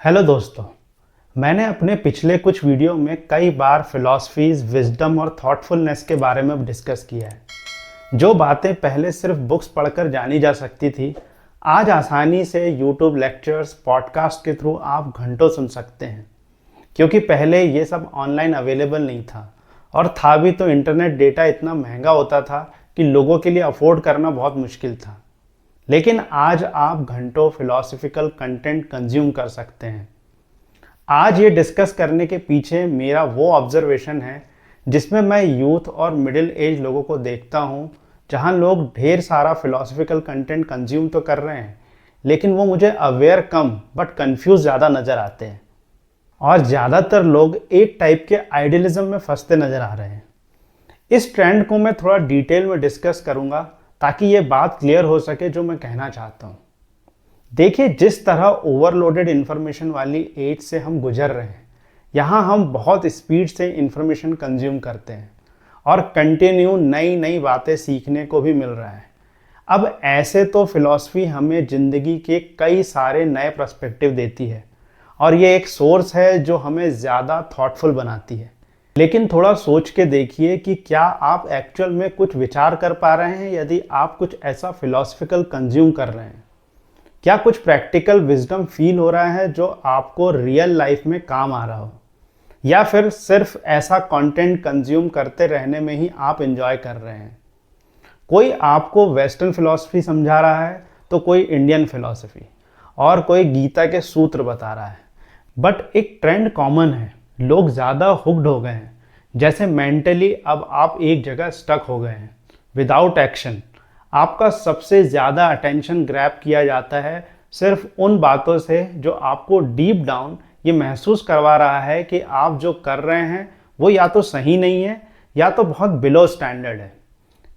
Hello दोस्तों। मैंने अपने पिछले कुछ वीडियो में कई बार फिलॉसफीज, विजडम और थॉटफुलनेस के बारे में डिस्कस किया है। जो बातें पहले सिर्फ बुक्स पढ़कर जानी जा सकती थी, आज आसानी से यूट्यूब लेक्चर्स, पॉडकास्ट के थ्रू आप घंटों सुन सकते हैं। क्योंकि पहले ये सब ऑनलाइन अवेलेबल नहीं था, और था भी तो इंटरनेट डेटा इतना महंगा होता था कि लोगों के लिए अफोर्ड करना बहुत मुश्किल था। लेकिन आज आप घंटों फिलॉसफिकल कंटेंट कंज्यूम कर सकते हैं। आज ये डिस्कस करने के पीछे मेरा वो ऑब्जर्वेशन है जिसमें मैं यूथ और मिडिल एज लोगों को देखता हूँ, जहाँ लोग ढेर सारा फिलॉसफिकल कंटेंट कंज्यूम तो कर रहे हैं, लेकिन वो मुझे अवेयर कम बट कंफ्यूज ज़्यादा नज़र आते हैं। और ज़्यादातर लोग एक टाइप के आइडियलिज्म में फंसते नज़र आ रहे हैं। इस ट्रेंड को मैं थोड़ा डिटेल में डिस्कस करूँगा ताकि ये बात क्लियर हो सके जो मैं कहना चाहता हूँ। देखिए, जिस तरह ओवरलोडेड इन्फॉर्मेशन वाली एज से हम गुजर रहे हैं, यहाँ हम बहुत स्पीड से इन्फॉर्मेशन कंज्यूम करते हैं और कंटिन्यू नई नई बातें सीखने को भी मिल रहा है। अब ऐसे तो फिलॉसफी हमें ज़िंदगी के कई सारे नए पर्सपेक्टिव देती है, और ये एक सोर्स है जो हमें ज़्यादा थॉटफुल बनाती है। लेकिन थोड़ा सोच के देखिए कि क्या आप एक्चुअल में कुछ विचार कर पा रहे हैं यदि आप कुछ ऐसा फिलॉसफिकल कंज्यूम कर रहे हैं। क्या कुछ प्रैक्टिकल विजडम फील हो रहा है जो आपको रियल लाइफ में काम आ रहा हो, या फिर सिर्फ ऐसा कंटेंट कंज्यूम करते रहने में ही आप एंजॉय कर रहे हैं। कोई आपको वेस्टर्न फिलॉसफी समझा रहा है तो कोई इंडियन फिलॉसफी, और कोई गीता के सूत्र बता रहा है। बट एक ट्रेंड कॉमन है, लोग ज़्यादा हुक्ड हो गए हैं। जैसे मेंटली अब आप एक जगह स्टक हो गए हैं विदाउट एक्शन। आपका सबसे ज़्यादा अटेंशन ग्रैब किया जाता है सिर्फ उन बातों से जो आपको डीप डाउन ये महसूस करवा रहा है कि आप जो कर रहे हैं वो या तो सही नहीं है या तो बहुत बिलो स्टैंडर्ड है।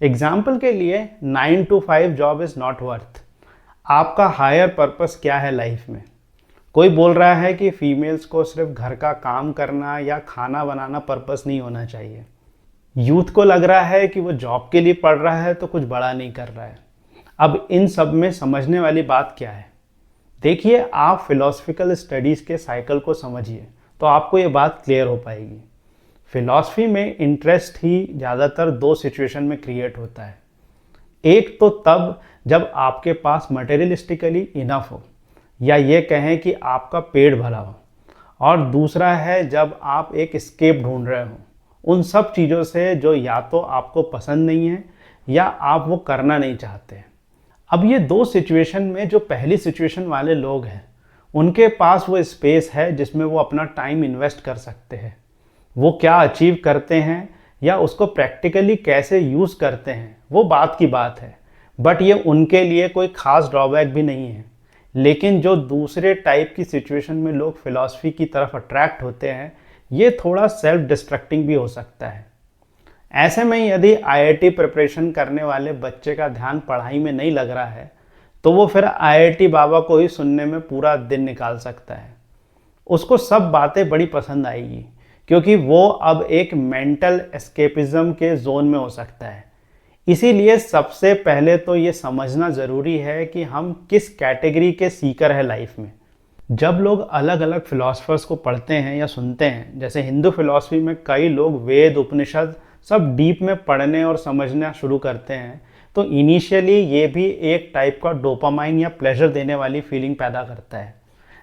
एग्जाम्पल के लिए 9 to 5 job is not worth. आपका हायर पर्पस क्या है लाइफ में? कोई बोल रहा है कि फीमेल्स को सिर्फ घर का काम करना या खाना बनाना पर्पस नहीं होना चाहिए। यूथ को लग रहा है कि वो जॉब के लिए पढ़ रहा है तो कुछ बड़ा नहीं कर रहा है। अब इन सब में समझने वाली बात क्या है? देखिए, आप फिलॉसफिकल स्टडीज़ के साइकिल को समझिए तो आपको ये बात क्लियर हो पाएगी। फिलॉसफी में इंटरेस्ट ही ज़्यादातर दो सिचुएशन में क्रिएट होता है। एक तो तब जब आपके पास मटेरियलिस्टिकली इनफ हो, या ये कहें कि आपका पेट भरा हो, और दूसरा है जब आप एक एस्केप ढूंढ रहे हो उन सब चीज़ों से जो या तो आपको पसंद नहीं है या आप वो करना नहीं चाहते। अब ये दो सिचुएशन में जो पहली सिचुएशन वाले लोग हैं, उनके पास वो स्पेस है जिसमें वो अपना टाइम इन्वेस्ट कर सकते हैं। वो क्या अचीव करते हैं या उसको प्रैक्टिकली कैसे यूज़ करते हैं वो बात की बात है, बट ये उनके लिए कोई ख़ास ड्रॉबैक भी नहीं है। लेकिन जो दूसरे टाइप की सिचुएशन में लोग फिलॉसफी की तरफ अट्रैक्ट होते हैं, ये थोड़ा सेल्फ डिस्ट्रक्टिंग भी हो सकता है। ऐसे में यदि आईआईटी प्रिपरेशन करने वाले बच्चे का ध्यान पढ़ाई में नहीं लग रहा है, तो वो फिर आईआईटी बाबा को ही सुनने में पूरा दिन निकाल सकता है। उसको सब बातें बड़ी पसंद आएगी, क्योंकि वो अब एक मेंटल एस्केपिज्म के जोन में हो सकता है। इसीलिए सबसे पहले तो ये समझना ज़रूरी है कि हम किस कैटेगरी के सीकर हैं लाइफ में। जब लोग अलग अलग फिलोसफर्स को पढ़ते हैं या सुनते हैं, जैसे हिंदू फिलॉसफी में कई लोग वेद, उपनिषद सब डीप में पढ़ने और समझना शुरू करते हैं, तो इनिशियली ये भी एक टाइप का डोपामाइन या प्लेजर देने वाली फीलिंग पैदा करता है।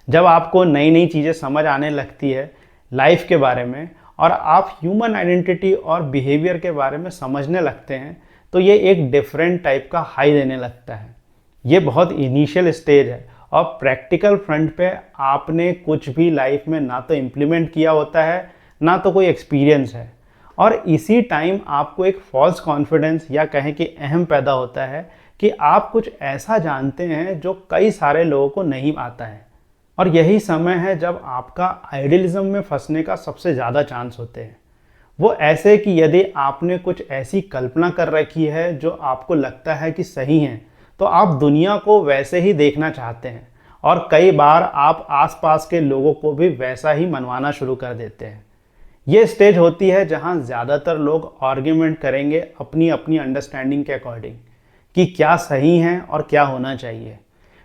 जब आपको नई नई चीज़ें समझ आने लगती है लाइफ के बारे में, और आप ह्यूमन आइडेंटिटी और बिहेवियर के बारे में समझने लगते हैं, तो ये एक डिफरेंट टाइप का हाई देने लगता है। ये बहुत इनिशियल स्टेज है, और प्रैक्टिकल फ्रंट पे आपने कुछ भी लाइफ में ना तो इम्प्लीमेंट किया होता है, ना तो कोई एक्सपीरियंस है। और इसी टाइम आपको एक फॉल्स कॉन्फिडेंस या कहें कि अहम पैदा होता है कि आप कुछ ऐसा जानते हैं जो कई सारे लोगों को नहीं आता है। और यही समय है जब आपका आइडियलिज्म में फंसने का सबसे ज़्यादा चांस होते हैं। वो ऐसे कि यदि आपने कुछ ऐसी कल्पना कर रखी है जो आपको लगता है कि सही है, तो आप दुनिया को वैसे ही देखना चाहते हैं, और कई बार आप आसपास के लोगों को भी वैसा ही मनवाना शुरू कर देते हैं। ये स्टेज होती है जहां ज़्यादातर लोग आर्ग्यूमेंट करेंगे अपनी अपनी अंडरस्टैंडिंग के अकॉर्डिंग कि क्या सही है और क्या होना चाहिए।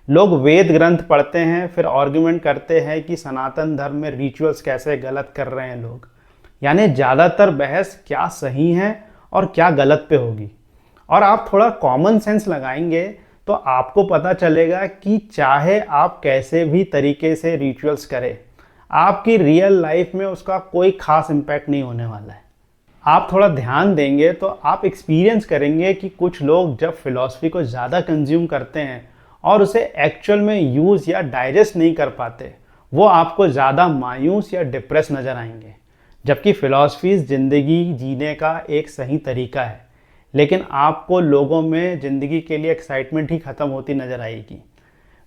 लोग वेद ग्रंथ पढ़ते हैं, फिर आर्ग्यूमेंट करते हैं कि सनातन धर्म में रिचुअल्स कैसे गलत कर रहे हैं लोग। यानी ज़्यादातर बहस क्या सही है और क्या गलत पे होगी। और आप थोड़ा कॉमन सेंस लगाएंगे तो आपको पता चलेगा कि चाहे आप कैसे भी तरीके से रिचुअल्स करें, आपकी रियल लाइफ में उसका कोई खास इम्पैक्ट नहीं होने वाला है। आप थोड़ा ध्यान देंगे तो आप एक्सपीरियंस करेंगे कि कुछ लोग जब फिलॉसफी को ज़्यादा कंज्यूम करते हैं और उसे एक्चुअल में यूज़ या डाइजेस्ट नहीं कर पाते, वो आपको ज़्यादा मायूस या डिप्रेस नज़र आएंगे। जबकि फ़िलॉसफीज़ ज़िंदगी जीने का एक सही तरीका है, लेकिन आपको लोगों में ज़िंदगी के लिए एक्साइटमेंट ही ख़त्म होती नज़र आएगी।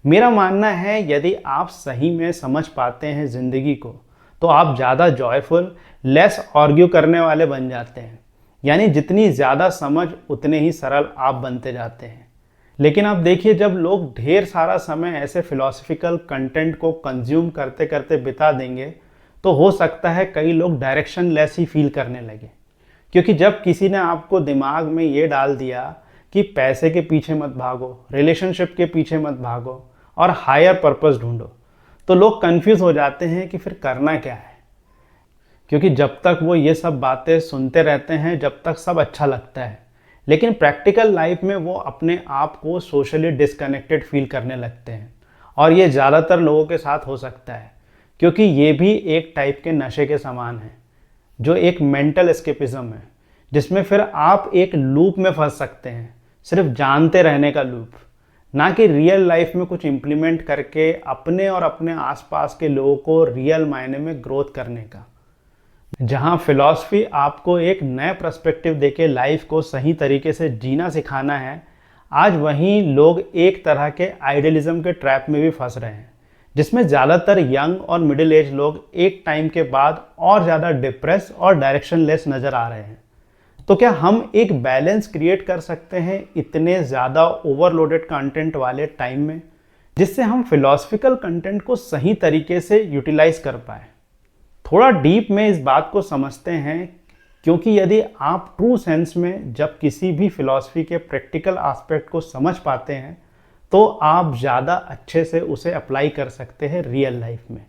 मेरा मानना है यदि आप सही में समझ पाते हैं ज़िंदगी को, तो आप ज़्यादा जॉयफुल, लेस आर्ग्यू करने वाले बन जाते हैं। यानी जितनी ज़्यादा समझ उतने ही सरल आप बनते जाते हैं। लेकिन आप देखिए, जब लोग ढेर सारा समय ऐसे फिलॉसफिकल कंटेंट को कंज्यूम करते करते बिता देंगे, तो हो सकता है कई लोग डायरेक्शन लेस ही फील करने लगे। क्योंकि जब किसी ने आपको दिमाग में ये डाल दिया कि पैसे के पीछे मत भागो, रिलेशनशिप के पीछे मत भागो और हायर पर्पस ढूंढो, तो लोग कंफ्यूज हो जाते हैं कि फिर करना क्या है। क्योंकि जब तक वो ये सब बातें सुनते रहते हैं, जब तक सब अच्छा लगता है, लेकिन प्रैक्टिकल लाइफ में वो अपने आप को सोशली डिस्कनेक्टेड फील करने लगते हैं। और ये ज़्यादातर लोगों के साथ हो सकता है, क्योंकि ये भी एक टाइप के नशे के समान है, जो एक मेंटल एस्केपिज्म है, जिसमें फिर आप एक लूप में फंस सकते हैं, सिर्फ जानते रहने का लूप, ना कि रियल लाइफ में कुछ इम्प्लीमेंट करके अपने और अपने आसपास के लोगों को रियल मायने में ग्रोथ करने का। जहां फिलॉसफी आपको एक नए पर्सपेक्टिव देके लाइफ को सही तरीके से जीना सिखाना है, आज वहीं लोग एक तरह के आइडियलिज्म के ट्रैप में भी फंस रहे हैं, जिसमें ज़्यादातर यंग और मिडिल एज लोग एक टाइम के बाद और ज़्यादा डिप्रेस और डायरेक्शनलेस नज़र आ रहे हैं। तो क्या हम एक बैलेंस क्रिएट कर सकते हैं इतने ज़्यादा ओवरलोडेड कंटेंट वाले टाइम में, जिससे हम फिलॉसफिकल कंटेंट को सही तरीके से यूटिलाइज कर पाए? थोड़ा डीप में इस बात को समझते हैं, क्योंकि यदि आप ट्रू सेंस में जब किसी भी फिलॉसफी के प्रैक्टिकल एस्पेक्ट को समझ पाते हैं, तो आप ज़्यादा अच्छे से उसे अप्लाई कर सकते हैं रियल लाइफ में।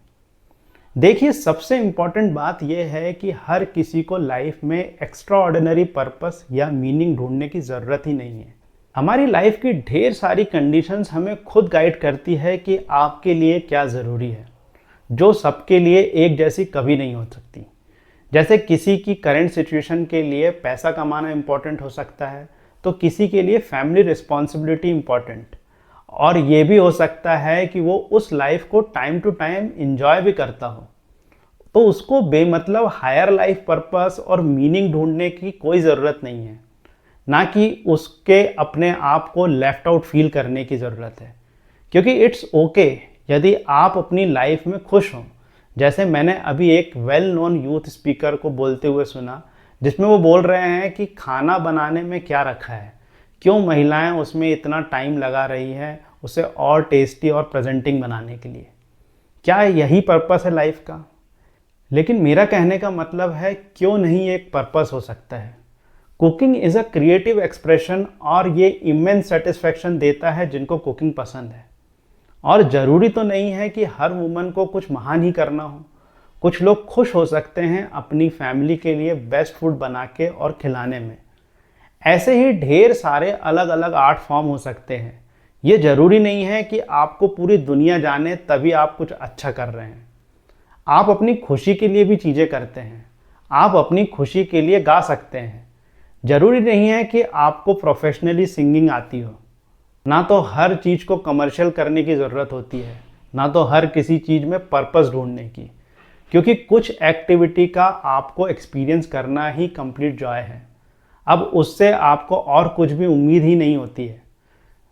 देखिए, सबसे इम्पॉर्टेंट बात यह है कि हर किसी को लाइफ में एक्स्ट्रा ऑर्डिनरी पर्पस या मीनिंग ढूंढने की ज़रूरत ही नहीं है। हमारी लाइफ की ढेर सारी कंडीशंस हमें खुद गाइड करती है कि आपके लिए क्या ज़रूरी है, जो सबके लिए एक जैसी कभी नहीं हो सकती। जैसे किसी की करंट सिचुएशन के लिए पैसा कमाना इम्पॉर्टेंट हो सकता है, तो किसी के लिए फैमिली रिस्पॉन्सिबिलिटी इम्पॉर्टेंट, और ये भी हो सकता है कि वो उस लाइफ को टाइम टू टाइम इंजॉय भी करता हो। तो उसको बेमतलब हायर लाइफ पर्पस और मीनिंग ढूंढने की कोई ज़रूरत नहीं है, ना कि उसके अपने आप को लेफ्ट आउट फील करने की ज़रूरत है। क्योंकि इट्स ओके यदि आप अपनी लाइफ में खुश हों। जैसे मैंने अभी एक वेल नोन यूथ स्पीकर को बोलते हुए सुना, जिसमें वो बोल रहे हैं कि खाना बनाने में क्या रखा है, क्यों महिलाएं उसमें इतना टाइम लगा रही हैं उसे और टेस्टी और प्रेजेंटिंग बनाने के लिए। क्या यही पर्पस है लाइफ का? लेकिन मेरा कहने का मतलब है, क्यों नहीं एक पर्पस हो सकता है। Cooking is a creative expression, और ये इमेंस सेटिस्फैक्शन देता है जिनको कुकिंग पसंद है। और ज़रूरी तो नहीं है कि हर वुमन को कुछ महान ही करना हो। कुछ लोग खुश हो सकते हैं अपनी फैमिली के लिए बेस्ट फूड बना के और खिलाने में। ऐसे ही ढेर सारे अलग अलग आर्ट फॉर्म हो सकते हैं। ये ज़रूरी नहीं है कि आपको पूरी दुनिया जाने तभी आप कुछ अच्छा कर रहे हैं। आप अपनी खुशी के लिए भी चीज़ें करते हैं। आप अपनी खुशी के लिए गा सकते हैं। ज़रूरी नहीं है कि आपको प्रोफेशनली सिंगिंग आती हो। ना तो हर चीज़ को कमर्शियल करने की ज़रूरत होती है, ना तो हर किसी चीज़ में पर्पस ढूंढने की। क्योंकि कुछ एक्टिविटी का आपको एक्सपीरियंस करना ही कंप्लीट जॉय है। अब उससे आपको और कुछ भी उम्मीद ही नहीं होती है।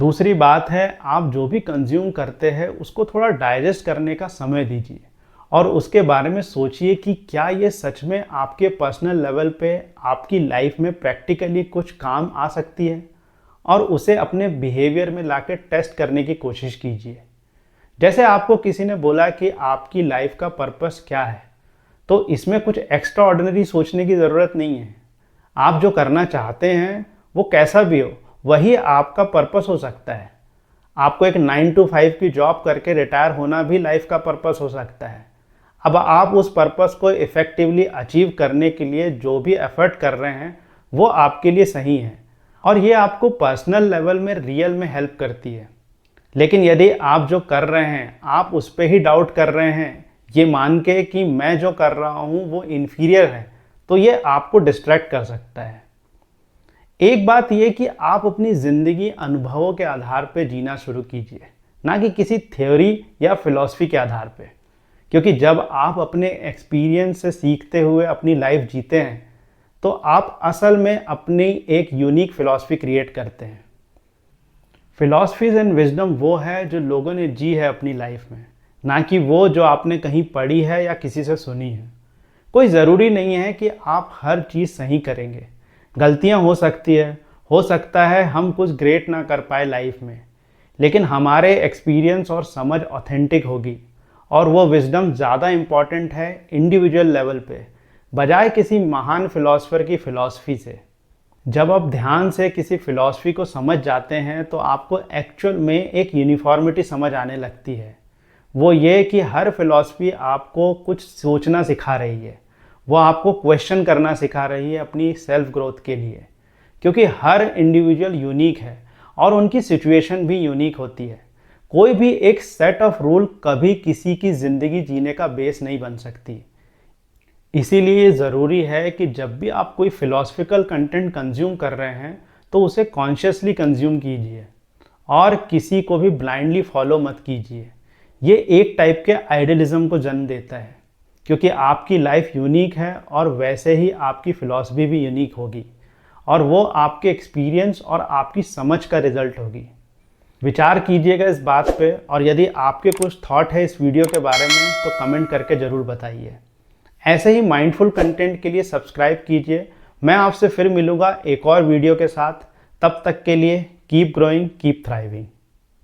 दूसरी बात है, आप जो भी कंज्यूम करते हैं उसको थोड़ा डाइजेस्ट करने का समय दीजिए और उसके बारे में सोचिए कि क्या ये सच में आपके पर्सनल लेवल पे आपकी लाइफ में प्रैक्टिकली कुछ काम आ सकती है, और उसे अपने बिहेवियर में लाके टेस्ट करने की कोशिश कीजिए। जैसे आपको किसी ने बोला कि आपकी लाइफ का पर्पस क्या है, तो इसमें कुछ एक्स्ट्रा ऑर्डिनरी सोचने की ज़रूरत नहीं है। आप जो करना चाहते हैं वो कैसा भी हो, वही आपका पर्पस हो सकता है। आपको एक 9 to 5 की जॉब करके रिटायर होना भी लाइफ का पर्पस हो सकता है। अब आप उस पर्पस को इफ़ेक्टिवली अचीव करने के लिए जो भी एफर्ट कर रहे हैं वो आपके लिए सही है और ये आपको पर्सनल लेवल में रियल में हेल्प करती है। लेकिन यदि आप जो कर रहे हैं आप उस पर ही डाउट कर रहे हैं, ये मान के कि मैं जो कर रहा हूँ वो इन्फीरियर है, तो ये आपको डिस्ट्रैक्ट कर सकता है। एक बात ये कि आप अपनी ज़िंदगी अनुभवों के आधार पर जीना शुरू कीजिए, ना कि किसी थ्योरी या फिलॉसफी के आधार पे। क्योंकि जब आप अपने एक्सपीरियंस से सीखते हुए अपनी लाइफ जीते हैं तो आप असल में अपनी एक यूनिक फिलॉसफी क्रिएट करते हैं। फिलॉसफीज एंड विजडम वो है जो लोगों ने जी है अपनी लाइफ में, ना कि वो जो आपने कहीं पढ़ी है या किसी से सुनी है। कोई ज़रूरी नहीं है कि आप हर चीज़ सही करेंगे, गलतियां हो सकती है, हो सकता है हम कुछ ग्रेट ना कर पाए लाइफ में, लेकिन हमारे एक्सपीरियंस और समझ ऑथेंटिक होगी और वो विजडम ज़्यादा इम्पॉर्टेंट है इंडिविजुअल लेवल पे बजाय किसी महान फिलॉसफर की फ़िलॉसफी से। जब आप ध्यान से किसी फ़िलॉसफी को समझ जाते हैं तो आपको एक्चुअल में एक यूनिफॉर्मिटी समझ आने लगती है। वो ये कि हर फिलॉसफी आपको कुछ सोचना सिखा रही है, वो आपको क्वेश्चन करना सिखा रही है अपनी सेल्फ ग्रोथ के लिए, क्योंकि हर इंडिविजुअल यूनिक है और उनकी सिचुएशन भी यूनिक होती है। कोई भी एक सेट ऑफ रूल कभी किसी की ज़िंदगी जीने का बेस नहीं बन सकती। इसीलिए ज़रूरी है कि जब भी आप कोई फ़िलॉसफिकल कंटेंट कंज्यूम कर रहे हैं तो उसे कॉन्शियसली कंज्यूम कीजिए और किसी को भी ब्लाइंडली फॉलो मत कीजिए। ये एक टाइप के आइडियलिज्म को जन्म देता है, क्योंकि आपकी लाइफ यूनिक है और वैसे ही आपकी फ़िलॉसफी भी यूनिक होगी और वो आपके एक्सपीरियंस और आपकी समझ का रिज़ल्ट होगी। विचार कीजिएगा इस बात पे, और यदि आपके कुछ थॉट है इस वीडियो के बारे में तो कमेंट करके ज़रूर बताइए। ऐसे ही माइंडफुल कंटेंट के लिए सब्सक्राइब कीजिए। मैं आपसे फिर मिलूँगा एक और वीडियो के साथ। तब तक के लिए कीप ग्रोइंग, कीप थ्राइविंग।